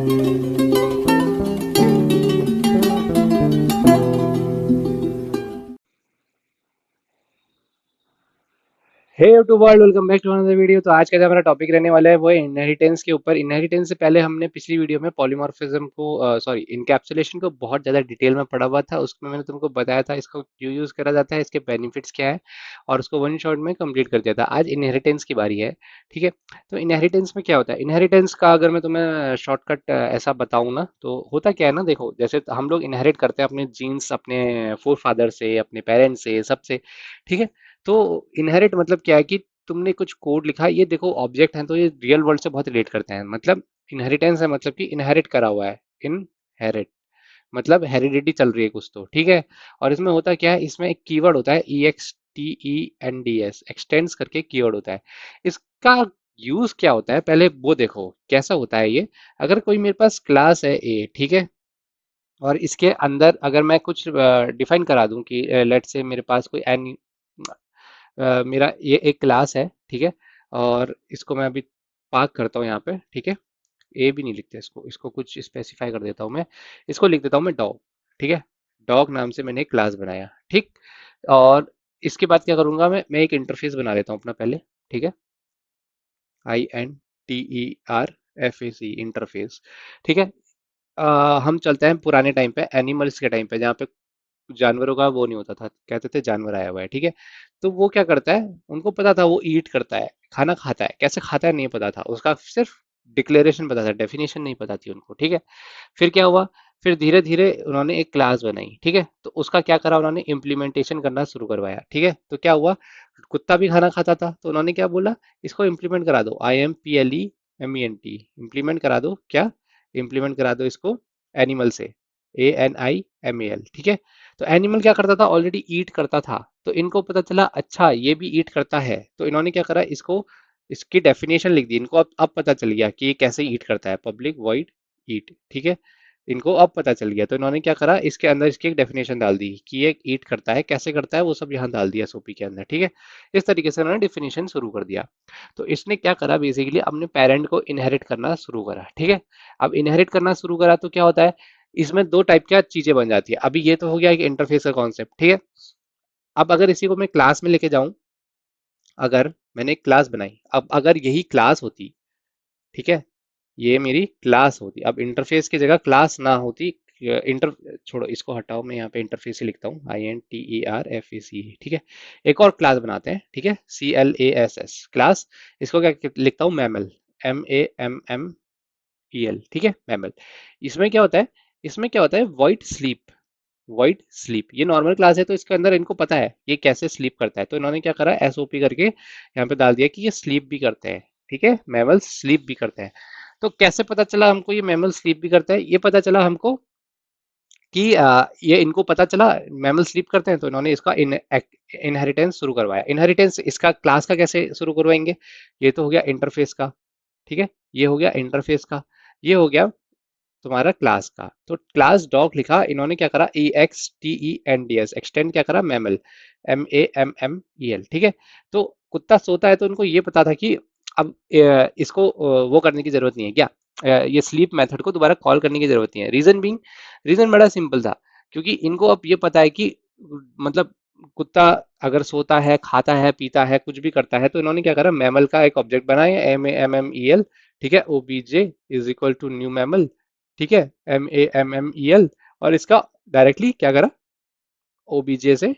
Hey to world, welcome back to another video. तो आज का जो हमारा टॉपिक रहने वाला है वो है इनहेरिटेंस के ऊपर। इनहेरिटेंस से पहले हमने पिछली वीडियो में पॉलीमॉर्फिज्म को सॉरी इनकैप्सुलेशन को बहुत ज़्यादा डिटेल में पढ़ा हुआ था। उसमें मैंने तुमको बताया था इसको क्यों यूज़ करा जाता है, इसके बेनिफिट्स क्या है, और उसको वन शॉट में कंप्लीट कर दिया था। आज इनहेरिटेंस की बारी है। ठीक है। तो इनहेरिटेंस में क्या होता है, इनहेरिटेंस का अगर मैं तुम्हें शॉर्टकट ऐसा बताऊँ ना, तो होता क्या है ना, देखो जैसे हम लोग इनहेरिट करते हैं अपने जीन्स, अपने फोर फादर से, अपने पेरेंट्स से, सबसे। ठीक है। तो इनहेरिट मतलब क्या है कि तुमने कुछ कोड लिखा है, ये देखो ऑब्जेक्ट है तो ये रियल वर्ल्ड से बहुत रिलेट करते हैं। मतलब इनहेरिटेंस है मतलब कि इनहेरिट करा हुआ है। इनहेरिट मतलब हेरिडिटी चल रही है कुछ तो। ठीक है। और इसमें होता क्या है, इसमें एक कीवर्ड होता है EXTENDS, एक्सटेंड्स करके कीवर्ड होता है। इसका यूज क्या होता है पहले वो देखो कैसा होता है ये। अगर कोई मेरे पास क्लास है ए, ठीक है, और इसके अंदर अगर मैं कुछ डिफाइन करा दूं कि लेट से मेरे पास कोई एन, मेरा ये एक क्लास है, ठीक है, और इसको मैं अभी पार्क करता हूँ यहाँ पे। ठीक है। ए भी नहीं लिखते इसको, इसको कुछ स्पेसिफाई कर देता हूँ मैं। इसको लिख देता हूँ मैं डॉग। ठीक है। डॉग नाम से मैंने एक क्लास बनाया। ठीक। और इसके बाद क्या करूंगा, मैं एक इंटरफेस बना लेता हूँ अपना पहले। ठीक है। INTERFAC, interface. ठीक है। हम चलते हैं पुराने टाइम पे, एनिमल्स के टाइम पे, जहाँ पे जानवरों का वो नहीं होता था, कहते थे जानवर आया हुआ है। ठीक है। तो वो क्या करता है, उनको पता था वो ईट करता है, खाना खाता है, कैसे खाता है नहीं पता था उसका, सिर्फ डिक्लेरेशन पता था, डेफिनेशन नहीं पता थी उनको। ठीक है। फिर क्या हुआ, फिर धीरे धीरे उन्होंने एक क्लास बनाई। ठीक है। तो उसका क्या करा, उन्होंने इम्प्लीमेंटेशन करना शुरू करवाया। ठीक है। तो क्या हुआ, कुत्ता भी खाना खाता था तो उन्होंने क्या बोला, इसको इम्प्लीमेंट करा दो, IMPLEMENT, इम्प्लीमेंट करा दो क्या, इम्प्लीमेंट करा दो इसको एनिमल से, ANIMAL। ठीक है। तो एनिमल क्या करता था, ऑलरेडी ईट करता था। तो इनको पता चला अच्छा ये भी ईट करता है, तो इन्होंने क्या करा, इसको इसकी डेफिनेशन लिख दी। इनको अब पता चल गया कि ये कैसे ईट करता है, पब्लिक वॉइड ईट। ठीक है। इनको अब पता चल गया तो इन्होंने क्या करा, इसके अंदर इसकी एक डेफिनेशन डाल दी कि ये ईट करता है, कैसे करता है वो सब यहाँ डाल दिया SOP के अंदर। ठीक है। इस तरीके से उन्होंने डेफिनेशन शुरू कर दिया। तो इसने क्या करा, बेसिकली अपने पेरेंट को इनहेरिट करना शुरू करा। ठीक है। अब इनहेरिट करना शुरू करा तो क्या होता है, इसमें दो टाइप की चीजें बन जाती है। अभी ये तो हो गया एक इंटरफेस का कॉन्सेप्ट। ठीक है। अब अगर इसी को मैं क्लास में लेके जाऊं, अगर मैंने एक क्लास बनाई, अब अगर यही क्लास होती, ठीक है, ये मेरी क्लास होती, अब इंटरफेस की जगह क्लास ना होती, इंटर छोड़ो इसको हटाओ, मैं यहाँ पे इंटरफेस ही लिखता हूँ, INTERFAC। ठीक है। एक और क्लास बनाते हैं। ठीक है। CLASS class. इसको क्या लिखता हूँ, मैमल, MAMMEL। ठीक है, मैमल। इसमें क्या होता है, इसमें क्या होता है, वाइट स्लीप, वाइट स्लीप। ये नॉर्मल क्लास है तो इसके अंदर इनको पता है ये कैसे स्लीप करता है, तो इन्होंने क्या करा, SOP करके यहाँ पे डाल दिया कि ये स्लीप भी करते हैं। ठीक है, मैमल्स स्लीप भी करते हैं। तो कैसे पता चला हमको ये मैमल स्लीप भी करता है, ये पता चला हमको कि ये इनको पता चला मैमल स्लीप करते हैं, तो इन्होंने इसका इनहेरिटेंस शुरू करवाया। इनहेरिटेंस इसका क्लास का कैसे शुरू करवाएंगे, ये तो हो गया इंटरफेस का। ठीक है। ये हो गया इंटरफेस का, ये हो गया तुम्हारा क्लास का। तो क्लास डॉग लिखा, इन्होंने क्या करा, EXTENDS, एक्सटेंड क्या करा, मैमल, MAMMEL। ठीक है। तो कुत्ता सोता है तो उनको ये पता था कि अब इसको वो करने की जरूरत नहीं है क्या, ये स्लीप मेथड को दोबारा कॉल करने की जरूरत नहीं है। रीजन बड़ा सिंपल था, क्योंकि इनको अब ये पता है कि मतलब कुत्ता अगर सोता है, खाता है, पीता है, कुछ भी करता है, तो इन्होंने क्या करा, मैमल का एक ऑब्जेक्ट बनाया, MAMMEL। ठीक है। OBJ is equal to new mammal. ठीक है, MAMMEL। और इसका डायरेक्टली क्या करा, OBJ से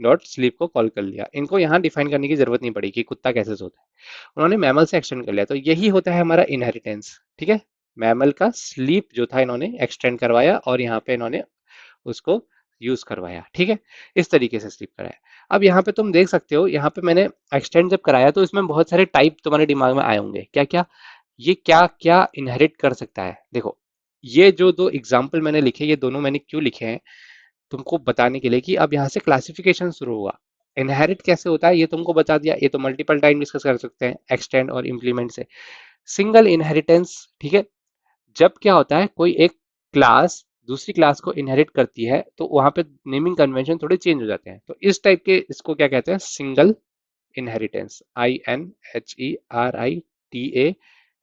डॉट स्लीप को कॉल कर लिया। इनको यहाँ डिफाइन करने की जरूरत नहीं पड़ी कि कुत्ता कैसे सोता है, उन्होंने मैमल से एक्सटेंड कर लिया। तो यही होता है हमारा इनहेरिटेंस। ठीक है। मैमल का स्लीप जो था इन्होंने एक्सटेंड करवाया, और यहाँ पे इन्होंने उसको यूज करवाया। ठीक है। इस तरीके से स्लीप कराया। अब यहाँ पे तुम देख सकते हो, यहाँ पे मैंने एक्सटेंड जब कराया तो इसमें बहुत सारे टाइप तुम्हारे दिमाग में आए होंगे, क्या क्या, ये क्या क्या इनहेरिट कर सकता है। देखो, ये जो दो एग्जाम्पल मैंने लिखे, ये दोनों मैंने क्यों लिखे हैं, तुमको बताने के लिए कि अब यहाँ से क्लासिफिकेशन शुरू हुआ। इनहेरिट कैसे होता है ये तुमको बता दिया, ये तो मल्टीपल टाइम डिस्कस कर सकते हैं एक्सटेंड और इम्प्लीमेंट से। सिंगल इनहेरिटेंस, ठीक है, जब क्या होता है, कोई एक क्लास दूसरी क्लास को इनहेरिट करती है तो वहां पे नेमिंग कन्वेंशन थोड़े चेंज हो जाते हैं। तो इस टाइप के इसको क्या कहते हैं, single inheritance, INHERITANCE।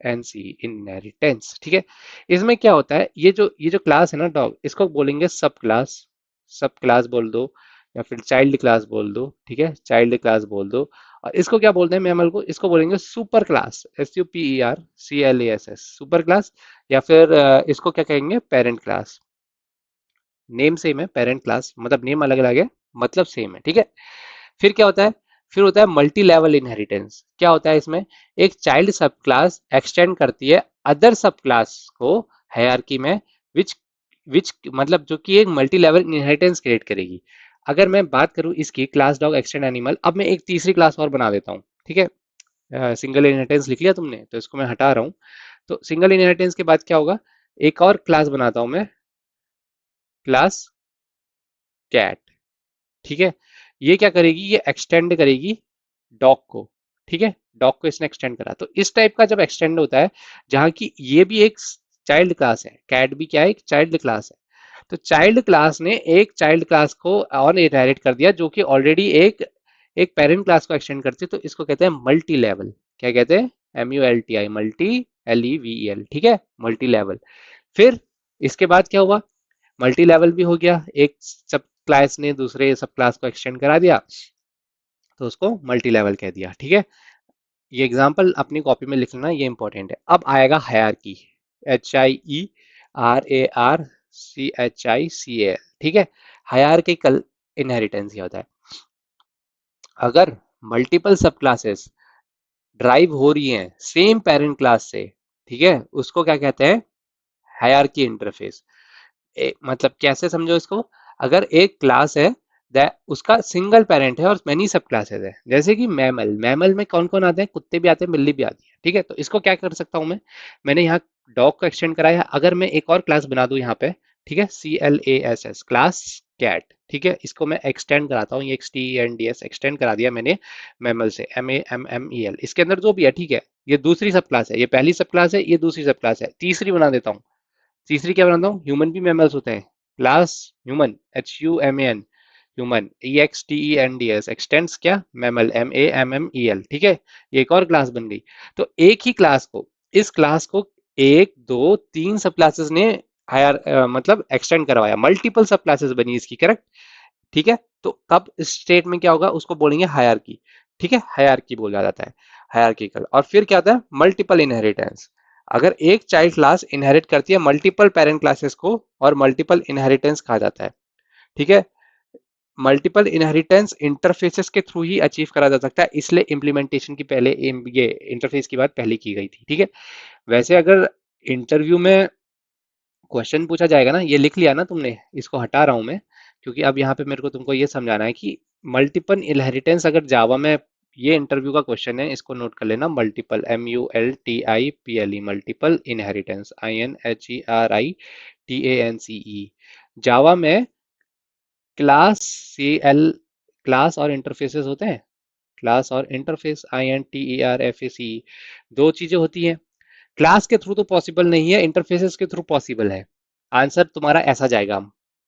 NC inheritance, ठीक है। इसमें क्या होता है, ये जो क्लास है ना डॉग, इसको बोलेंगे सब क्लास। सब क्लास बोल दो, या फिर चाइल्ड क्लास बोल दो, ठीक है, चाइल्ड क्लास बोल दो। और इसको क्या बोलते हैं मैमल को, इसको बोलेंगे super class, SUPER CLASS, super class. या फिर इसको क्या कहेंगे, पेरेंट क्लास। नेम सेम है, पेरेंट क्लास मतलब नेम अलग अलग है, मतलब सेम है, ठीक है। फिर क्या होता है, फिर होता है मल्टी लेवल इनहेरिटेंस। क्या होता है इसमें, एक चाइल्ड सब क्लास एक्सटेंड करती है अदर सब क्लास को हायरार्की में, विच विच मतलब जो कि एक मल्टी लेवल इनहेरिटेंस क्रिएट करेगी। अगर मैं बात करूं इसकी क्लास डॉग एक्सटेंड एनिमल, अब मैं एक तीसरी क्लास और बना देता हूं, ठीक है। सिंगल इनहेरिटेंस लिख लिया तुमने, तो इसको मैं हटा रहा हूं। तो सिंगल इनहेरिटेंस के बाद क्या होगा, एक और क्लास बनाता हूं मैं, क्लास कैट, ठीक है। ये क्या करेगी, ये एक्सटेंड करेगी डॉग को, ठीक है। डॉग को इसने एक्सटेंड करा, तो इस टाइप का जब एक्सटेंड होता है, जहां की ये भी एक चाइल्ड क्लास है, कैट भी क्या है, एक चाइल्ड क्लास है। तो चाइल्ड क्लास ने एक चाइल्ड क्लास को और इनहेरिट कर दिया, जो कि ऑलरेडी एक एक पेरेंट क्लास को एक्सटेंड करती है, तो इसको कहते हैं मल्टी लेवल। क्या कहते हैं, MULTI, मल्टी, LEVEL, ठीक है, मल्टी लेवल। फिर इसके बाद क्या हुआ, मल्टी लेवल भी हो गया, एक सब क्लास ने दूसरे सब क्लास को एक्सटेंड करा दिया, तो उसको मल्टी लेवल कह दिया, ठीक है। ये एग्जांपल अपनी कॉपी में लिख लेना, ये इंपॉर्टेंट है। अब आएगा हायरार्की, HIERARCHICAL, ठीक है। हायरार्किकल इनहेरिटेंस क्या होता है, अगर मल्टीपल सब क्लासेस ड्राइव हो रही हैं सेम पेरेंट क्लास से, ठीक है, उसको क्या कहते हैं, हायरार्की इंटरफेस। मतलब कैसे समझो इसको, अगर एक क्लास है, उसका सिंगल पेरेंट है और मेनी सब क्लासेस है, जैसे कि मैमल, मैमल में कौन कौन आते हैं, कुत्ते भी आते हैं, बिल्ली भी आती है, ठीक है। तो इसको क्या कर सकता हूं मैं, मैंने यहाँ डॉग को एक्सटेंड कराया, अगर मैं एक और क्लास बना दूं यहाँ पे, ठीक है, CLASS, क्लास कैट, ठीक है, इसको मैं एक्सटेंड कराता हूँ, ये XTENDS एक्सटेंड करा दिया मैंने मैमल से, MAMMEL, इसके अंदर जो भी है, ठीक है। ये दूसरी सब क्लास है, ये पहली सब क्लास है, ये दूसरी सब क्लास है, तीसरी बना देता हूँ। तीसरी क्या बनाता हूँ, ह्यूमन भी मैमल्स होते हैं, class human, HUMAN, human, EXTENDS x tends क्या, मैमल, MAMMEL, ठीक है। ये एक और क्लास बन गई। तो एक ही क्लास को, इस क्लास को एक दो तीन सब क्लासेस ने हायर मतलब एक्सटेंड करवाया, मल्टीपल सब क्लासेस बनी इसकी, करेक्ट, ठीक है। तो तब इस स्टेट में क्या होगा, उसको बोलेंगे हायरार्की, ठीक है, हायरार्की बोला जाता है, हायरार्किकल। और फिर क्या आता है, मल्टीपल इनहेरिटेंस। अगर एक चाइल्ड क्लास इनहेरिट करती है मल्टीपल पेरेंट क्लासेस को, और मल्टीपल इनहेरिटेंस कहा जाता है, ठीक है। मल्टीपल इनहेरिटेंस इंटरफेसेस के थ्रू ही अचीव करा जा सकता है, इसलिए इम्प्लीमेंटेशन की पहले ये इंटरफेस की बात पहले की गई थी, ठीक है। वैसे अगर इंटरव्यू में क्वेश्चन पूछा जाएगा ना, ये लिख लिया ना तुमने, इसको हटा रहा हूं मैं, क्योंकि अब यहाँ पे मेरे को तुमको ये समझाना है कि मल्टीपल इनहेरिटेंस अगर जावा में, ये इंटरव्यू का क्वेश्चन है, इसको नोट कर लेना, multiple, MULTIPLE, multiple inheritance, INHERITANCE, जावा में क्लास, CL, क्लास और इंटरफेसेस होते हैं, क्लास और इंटरफेस, INTERFACE, दो चीजें होती हैं। क्लास के थ्रू तो पॉसिबल नहीं है, इंटरफेसेस के थ्रू पॉसिबल है। आंसर तुम्हारा ऐसा जाएगा,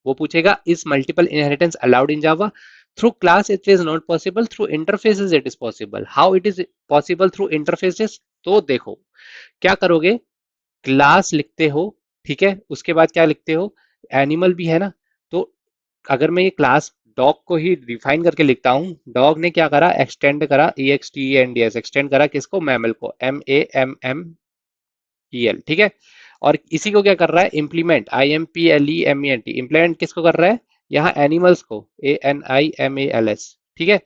वो पूछेगा is multiple inheritance allowed in Java, through class it is not possible, through interfaces it is possible, how it is possible through interfaces. तो देखो क्या करोगे, क्लास लिखते हो, ठीक है, उसके बाद क्या लिखते हो, एनिमल भी है ना। तो अगर मैं ये क्लास डॉग को ही डिफाइन करके लिखता हूँ, डॉग ने क्या करा, एक्सटेंड करा, EXTENDS एक्सटेंड करा किसको, मैमल को, MAMMEL, ठीक है। और इसी को क्या कर रहा है, इम्प्लीमेंट, IMPLEMENT, इम्प्लीमेंट किसको कर रहा है, यहाँ एनिमल्स को, ANIMALS, ठीक है।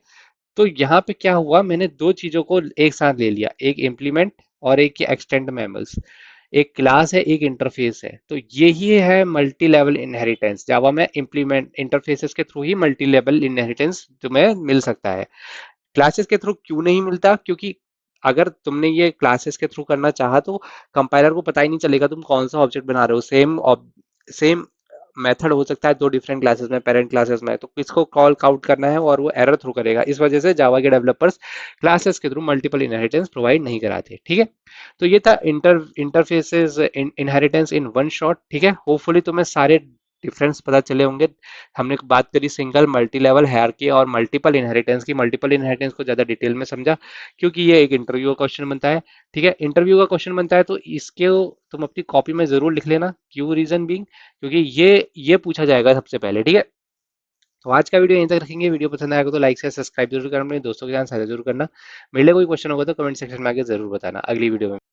तो यहाँ पे क्या हुआ, मैंने दो चीजों को एक साथ ले लिया, एक इम्प्लीमेंट और एक एक्सटेंड मैमल्स, एक क्लास है एक इंटरफेस है। तो यही है मल्टी लेवल इनहेरिटेंस, जावा में इम्प्लीमेंट इंटरफेसेस के थ्रू ही मल्टी लेवल इनहेरिटेंस तुम्हें मिल सकता है। क्लासेस के थ्रू क्यों नहीं मिलता, क्योंकि अगर तुमने ये क्लासेस के थ्रू करना चाहा तो कंपाइलर को पता ही नहीं चलेगा तुम कौन सा ऑब्जेक्ट बना रहे हो, सेम मेथड हो सकता है दो डिफरेंट क्लासेस में, पेरेंट क्लासेस में, तो किसको कॉल काउट करना है, और वो एरर थ्रू करेगा। इस वजह से जावा के डेवलपर्स क्लासेस के थ्रू मल्टीपल इनहेरिटेंस प्रोवाइड नहीं कराते, ठीक है। तो ये था interfaces inheritance in one shot, ठीक है। होपफुली तुम्हें सारे डिफरेंस पता चले होंगे। हमने बात करी सिंगल मल्टी लेवल हायरार्की और मल्टीपल इनहेरिटेंस की। मल्टीपल इनहेरिटेंस को ज्यादा डिटेल में समझा, क्योंकि ये एक इंटरव्यू का क्वेश्चन बनता है। ठीक है, इंटरव्यू का क्वेश्चन बनता है तो इसके तुम अपनी कॉपी में जरूर लिख लेना, क्यों रीजन बीइंग, क्योंकि ये पूछा जाएगा सबसे पहले। ठीक है, तो आज का वीडियो यहीं तक रखेंगे। वीडियो पसंद आएगा तो लाइक से सब्सक्राइब जरूर करना, अपने दोस्तों के साथ साझा जरूर करना। मेरे लिए कोई क्वेश्चन होगा तो कमेंट सेक्शन में आके जरूर बताना। अगली वीडियो में